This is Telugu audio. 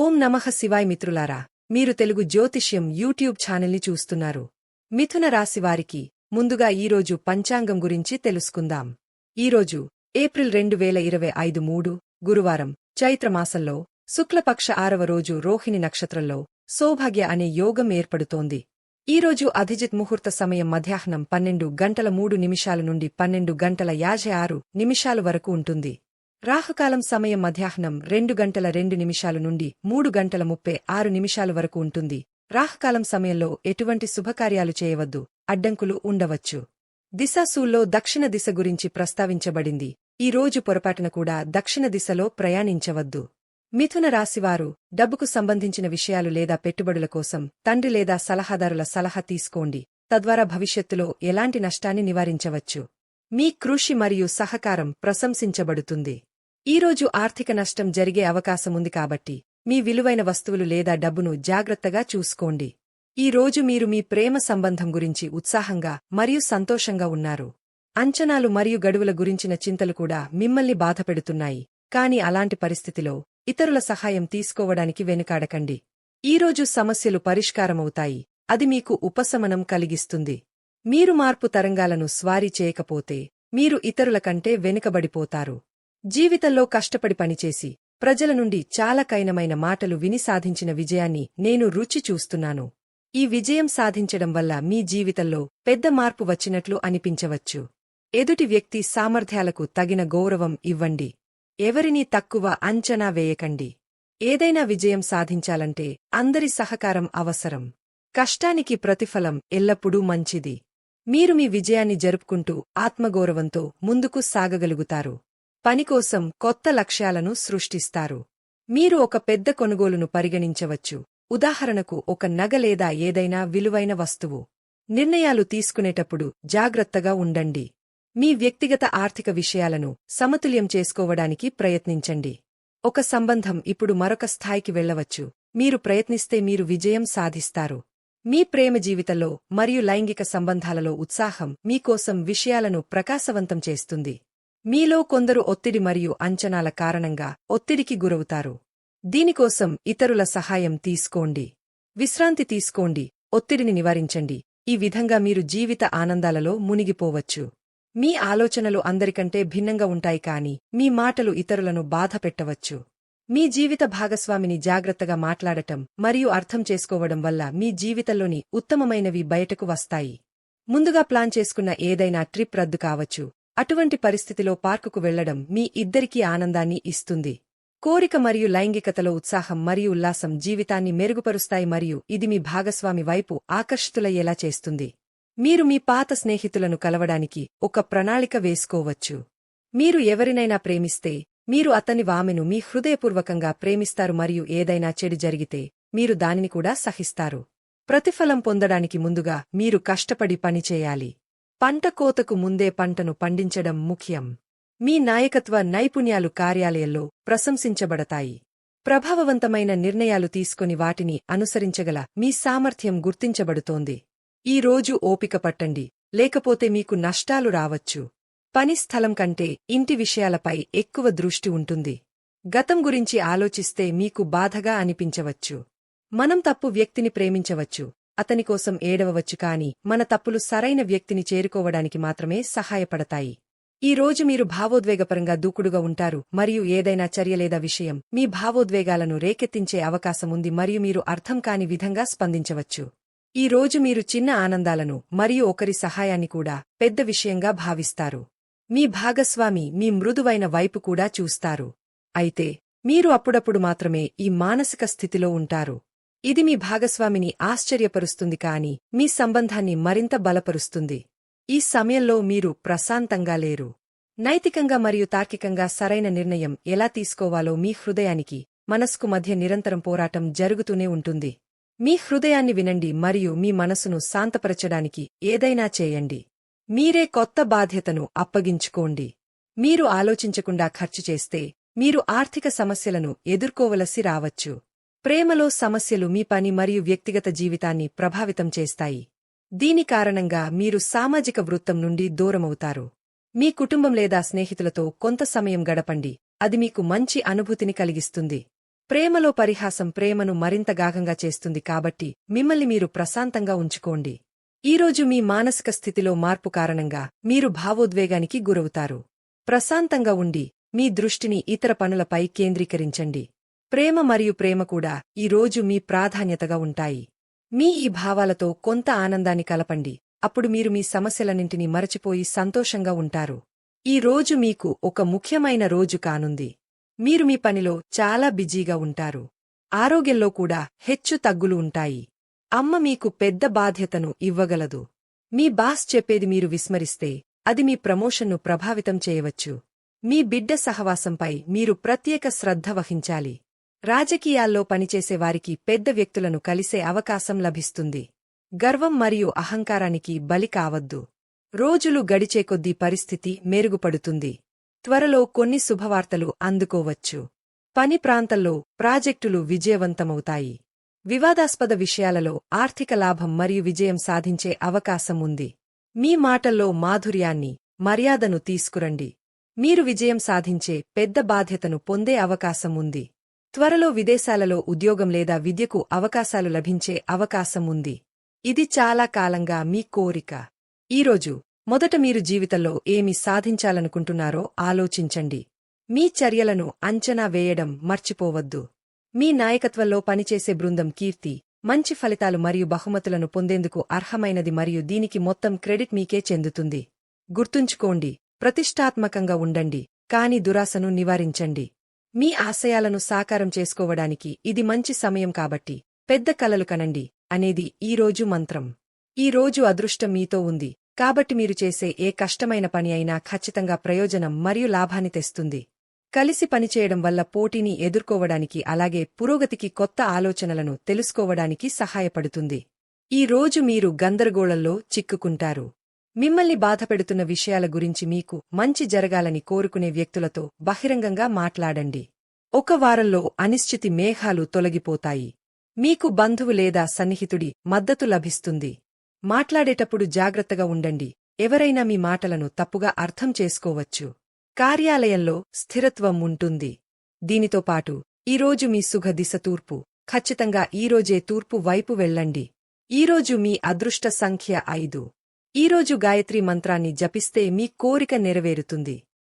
ఓం నమః శివాయ్ మిత్రులారా, మీరు తెలుగు జ్యోతిష్యం యూట్యూబ్ ఛానల్ని చూస్తున్నారు. మిథున రాశివారికి ముందుగా ఈరోజు పంచాంగం గురించి తెలుసుకుందాం. ఈరోజు ఏప్రిల్ 2025 గురువారం, చైత్రమాసంలో శుక్లపక్ష 6వ రోజు రోహిణి నక్షత్రంలో సౌభాగ్య అనే యోగం ఏర్పడుతోంది. ఈరోజు అభిజిత్ ముహూర్త సమయం మధ్యాహ్నం 12:03 నుండి 12:56 వరకు ఉంటుంది. రాహుకాలం సమయం మధ్యాహ్నం 2:02 నుండి 3:36 వరకు ఉంటుంది. రాహుకాలం సమయంలో ఎటువంటి శుభకార్యాలు చేయవద్దు, అడ్డంకులు ఉండవచ్చు. దిశాశూల్లో దక్షిణ దిశ గురించి ప్రస్తావించబడింది. ఈ రోజు పొరపాటున కూడా దక్షిణ దిశలో ప్రయాణించవద్దు. మిథున రాశివారు డబ్బుకు సంబంధించిన విషయాలు లేదా పెట్టుబడుల కోసం తండ్రి లేదా సలహాదారుల సలహా తీసుకోండి. తద్వారా భవిష్యత్తులో ఎలాంటి నష్టాన్ని నివారించవచ్చు. మీ కృషి మరియు సహకారం ప్రశంసించబడుతుంది. ఈరోజు ఆర్థిక నష్టం జరిగే అవకాశముంది కాబట్టి మీ విలువైన వస్తువులు లేదా డబ్బును జాగ్రత్తగా చూసుకోండి. ఈ రోజు మీరు మీ ప్రేమ సంబంధం గురించి ఉత్సాహంగా మరియు సంతోషంగా ఉన్నారు. అంచనాలు మరియు గడువుల గురించిన చింతలు కూడా మిమ్మల్ని బాధపెడుతున్నాయి. కాని అలాంటి పరిస్థితిలో ఇతరుల సహాయం తీసుకోవడానికి వెనుకాడకండి. ఈరోజు సమస్యలు పరిష్కారమవుతాయి. అది మీకు ఉపశమనం కలిగిస్తుంది. మీరు మార్పు తరంగాలను స్వారీ చేయకపోతే మీరు ఇతరుల కంటే వెనుకబడిపోతారు. జీవితంలో కష్టపడి పనిచేసి ప్రజల నుండి చాలా కైనమైన మాటలు విని సాధించిన విజయాన్ని నేను రుచి చూస్తున్నాను. ఈ విజయం సాధించడం వల్ల మీ జీవితంలో పెద్ద మార్పు వచ్చినట్లు అనిపించవచ్చు. ఎదుటి వ్యక్తి సామర్థ్యాలకు తగిన గౌరవం ఇవ్వండి. ఎవరినీ తక్కువ అంచనా వేయకండి. ఏదైనా విజయం సాధించాలంటే అందరి సహకారం అవసరం. కష్టానికి ప్రతిఫలం ఎల్లప్పుడూ మంచిది. మీరు మీ విజయాన్ని జరుపుకుంటూ ఆత్మగౌరవంతో ముందుకు సాగగలుగుతారు. పనికోసం కొత్త లక్ష్యాలను సృష్టిస్తారు. మీరు ఒక పెద్ద కొనుగోలును పరిగణించవచ్చు. ఉదాహరణకు ఒక నగ లేదా ఏదైనా విలువైన వస్తువు. నిర్ణయాలు తీసుకునేటప్పుడు జాగ్రత్తగా ఉండండి. మీ వ్యక్తిగత ఆర్థిక విషయాలను సమతుల్యం చేసుకోవడానికి ప్రయత్నించండి. ఒక సంబంధం ఇప్పుడు మరొక స్థాయికి వెళ్లవచ్చు. మీరు ప్రయత్నిస్తే మీరు విజయం సాధిస్తారు. మీ ప్రేమ జీవితంలో మరియు లైంగిక సంబంధాలలో ఉత్సాహం మీకోసం విషయాలను ప్రకాశవంతం చేస్తుంది. మీలో కొందరు ఒత్తిడి మరియు అంచనాల కారణంగా ఒత్తిడికి గురవుతారు. దీనికోసం ఇతరుల సహాయం తీసుకోండి. విశ్రాంతి తీసుకోండి. ఒత్తిడిని నివారించండి. ఈ విధంగా మీరు జీవిత ఆనందాలలో మునిగిపోవచ్చు. మీ ఆలోచనలు అందరికంటే భిన్నంగా ఉంటాయి కాని మీ మాటలు ఇతరులను బాధపెట్టవచ్చు. మీ జీవిత భాగస్వామిని జాగ్రత్తగా మాట్లాడటం మరియు అర్థం చేసుకోవడం వల్ల మీ జీవితంలోని ఉత్తమమైనవి బయటకు వస్తాయి. ముందుగా ప్లాన్ చేసుకున్న ఏదైనా ట్రిప్ రద్దు కావచ్చు. అటువంటి పరిస్థితిలో పార్కుకు వెళ్లడం మీ ఇద్దరికీ ఆనందాన్ని ఇస్తుంది. కోరిక మరియు లైంగికతలో ఉత్సాహం మరియు ఉల్లాసం జీవితాన్ని మెరుగుపరుస్తాయి మరియు ఇది మీ భాగస్వామి వైపు ఆకర్షితులయ్యేలా చేస్తుంది. మీరు మీ పాత స్నేహితులను కలవడానికి ఒక ప్రణాళిక వేసుకోవచ్చు. మీరు ఎవరినైనా ప్రేమిస్తే మీరు ఆమెను మీ హృదయపూర్వకంగా ప్రేమిస్తారు మరియు ఏదైనా చెడు జరిగితే మీరు దానిని కూడా సహిస్తారు. ప్రతిఫలం పొందడానికి ముందుగా మీరు కష్టపడి పనిచేయాలి. పంట కోతకు ముందే పంటను పండించడం ముఖ్యం. మీ నాయకత్వ నైపుణ్యాలు కార్యాలయంలో ప్రశంసించబడతాయి. ప్రభావవంతమైన నిర్ణయాలు తీసుకొని వాటిని అనుసరించగల మీ సామర్థ్యం గుర్తించబడుతోంది. ఈ రోజు ఓపిక పట్టండి, లేకపోతే మీకు నష్టాలు రావచ్చు. పని స్థలం కంటే ఇంటి విషయాలపై ఎక్కువ దృష్టి ఉంటుంది. గతం గురించి ఆలోచిస్తే మీకు బాధగా అనిపించవచ్చు. మనం తప్పు వ్యక్తిని ప్రేమించవచ్చు, అతనికోసం ఏడవవచ్చు కాని మన తప్పులు సరైన వ్యక్తిని చేరుకోవడానికి మాత్రమే సహాయపడతాయి. ఈ రోజు మీరు భావోద్వేగపరంగా దూకుడుగా ఉంటారు మరియు ఏదైనా చర్య లేదా విషయం మీ భావోద్వేగాలను రేకెత్తించే అవకాశముంది మరియు మీరు అర్థం కాని విధంగా స్పందించవచ్చు. ఈ రోజు మీరు చిన్న ఆనందాలను మరియు ఒకరి సహాయాన్ని కూడా పెద్ద విషయంగా భావిస్తారు. మీ భాగస్వామి మీ మృదువైన వైపు కూడా చూస్తారు. అయితే మీరు అప్పుడప్పుడు మాత్రమే ఈ మానసిక స్థితిలో ఉంటారు. ఇది మీ భాగస్వామిని ఆశ్చర్యపరుస్తుంది కాని మీ సంబంధాన్ని మరింత బలపరుస్తుంది. ఈ సమయంలో మీరు ప్రశాంతంగా లేరు. నైతికంగా మరియు తార్కికంగా సరైన నిర్ణయం ఎలా తీసుకోవాలో మీ హృదయానికి మనస్కు మధ్య నిరంతరం పోరాటం జరుగుతూనే ఉంటుంది. మీ హృదయాన్ని వినండి మరియు మీ మనసును శాంతపరచడానికి ఏదైనా చేయండి. మీరే కొత్త బాధ్యతను అప్పగించుకోండి. మీరు ఆలోచించకుండా ఖర్చు చేస్తే మీరు ఆర్థిక సమస్యలను ఎదుర్కోవలసి రావచ్చు. ప్రేమలో సమస్యలు మీ పని మరియు వ్యక్తిగత జీవితాన్ని ప్రభావితం చేస్తాయి. దీని కారణంగా మీరు సామాజిక వృత్తం నుండి దూరమవుతారు. మీ కుటుంబం లేదా స్నేహితులతో కొంత సమయం గడపండి. అది మీకు మంచి అనుభూతిని కలిగిస్తుంది. ప్రేమలో పరిహాసం ప్రేమను మరింత గాఢంగా చేస్తుంది కాబట్టి మిమ్మల్ని మీరు ప్రశాంతంగా ఉంచుకోండి. ఈరోజు మీ మానసిక స్థితిలో మార్పు కారణంగా మీరు భావోద్వేగానికి గురవుతారు. ప్రశాంతంగా ఉండి మీ దృష్టిని ఇతర పనులపై కేంద్రీకరించండి. ప్రేమ మరియు ప్రేమ కూడా ఈరోజు మీ ప్రాధాన్యతగా ఉంటాయి. మీ ఈ భావాలతో కొంత ఆనందాన్ని కలపండి, అప్పుడు మీరు మీ సమస్యలన్నింటినీ మరచిపోయి సంతోషంగా ఉంటారు. ఈ రోజు మీకు ఒక ముఖ్యమైన రోజు కానుంది. మీరు మీ పనిలో చాలా బిజీగా ఉంటారు. ఆరోగ్యంలో కూడా హెచ్చు తగ్గులు ఉంటాయి. అమ్మ మీకు పెద్ద బాధ్యతను ఇవ్వగలదు. మీ బాస్ చెప్పేది మీరు విస్మరిస్తే అది మీ ప్రమోషన్ను ప్రభావితం చేయవచ్చు. మీ బిడ్డ సహవాసంపై మీరు ప్రత్యేక శ్రద్ధ వహించాలి. రాజకీయాల్లో పనిచేసే వారికి పెద్ద వ్యక్తులను కలిసే అవకాశం లభిస్తుంది. గర్వం మరియు అహంకారానికి బలి కావద్దు. రోజులు గడిచే కొద్దీ పరిస్థితి మెరుగుపడుతుంది. త్వరలో కొన్ని శుభవార్తలు అందుకోవచ్చు. పని ప్రాంతంలో ప్రాజెక్టులు విజయవంతమవుతాయి. వివాదాస్పద విషయాలలో ఆర్థిక లాభం మరియు విజయం సాధించే అవకాశం ఉంది. మీ మాటల్లో మాధుర్యాన్ని, మర్యాదను తీసుకురండి. మీరు విజయం సాధించే పెద్ద బాధ్యతను పొందే అవకాశం ఉంది. త్వరలో విదేశాలలో ఉద్యోగం లేదా విద్యకు అవకాశాలు లభించే అవకాశం ఉంది. ఇది చాలా కాలంగా మీ కోరిక. ఈరోజు మొదట మీరు జీవితంలో ఏమి సాధించాలనుకుంటున్నారో ఆలోచించండి. మీ చర్యలను అంచనా వేయడం మర్చిపోవద్దు. మీ నాయకత్వంలో పనిచేసే బృందం కీర్తి, మంచి ఫలితాలు మరియు బహుమతులను పొందేందుకు అర్హమైనది మరియు దీనికి మొత్తం క్రెడిట్ మీకే చెందుతుంది. గుర్తుంచుకోండి, ప్రతిష్టాత్మకంగా ఉండండి, కాని దురాశను నివారించండి. మీ ఆశయాలను సాకారం చేసుకోవడానికి ఇది మంచి సమయం కాబట్టి పెద్ద కలలు కనండి అనేది ఈరోజు మంత్రం. ఈరోజు అదృష్టం మీతో ఉంది కాబట్టి మీరు చేసే ఏ కష్టమైన పని అయినా ఖచ్చితంగా ప్రయోజనం మరియు లాభాన్ని తెస్తుంది. కలిసి పనిచేయడం వల్ల పోటీని ఎదుర్కోవడానికి అలాగే పురోగతికి కొత్త ఆలోచనలను తెలుసుకోవడానికి సహాయపడుతుంది. ఈ రోజు మీరు గందరగోళంలో చిక్కుకుంటారు. మిమ్మల్ని బాధపెడుతున్న విషయాల గురించి మీకు మంచి జరగాలని కోరుకునే వ్యక్తులతో బహిరంగంగా మాట్లాడండి. ఒక వారంలో అనిశ్చితి మేఘాలు తొలగిపోతాయి. మీకు బంధువు లేదా సన్నిహితుడి మద్దతు లభిస్తుంది. మాట్లాడేటప్పుడు జాగ్రత్తగా ఉండండి, ఎవరైనా మీ మాటలను తప్పుగా అర్థం చేసుకోవచ్చు. కార్యాలయంలో స్థిరత్వం ఉంటుంది. దీనితో పాటు ఈరోజు మీ సుఖ దిశ తూర్పు. ఖచ్చితంగా ఈరోజే తూర్పు వైపు వెళ్ళండి. ఈరోజు మీ అదృష్ట సంఖ్య 5. ఈరోజు గాయత్రీ మంత్రాన్ని జపిస్తే మీ కోరిక నెరవేరుతుంది.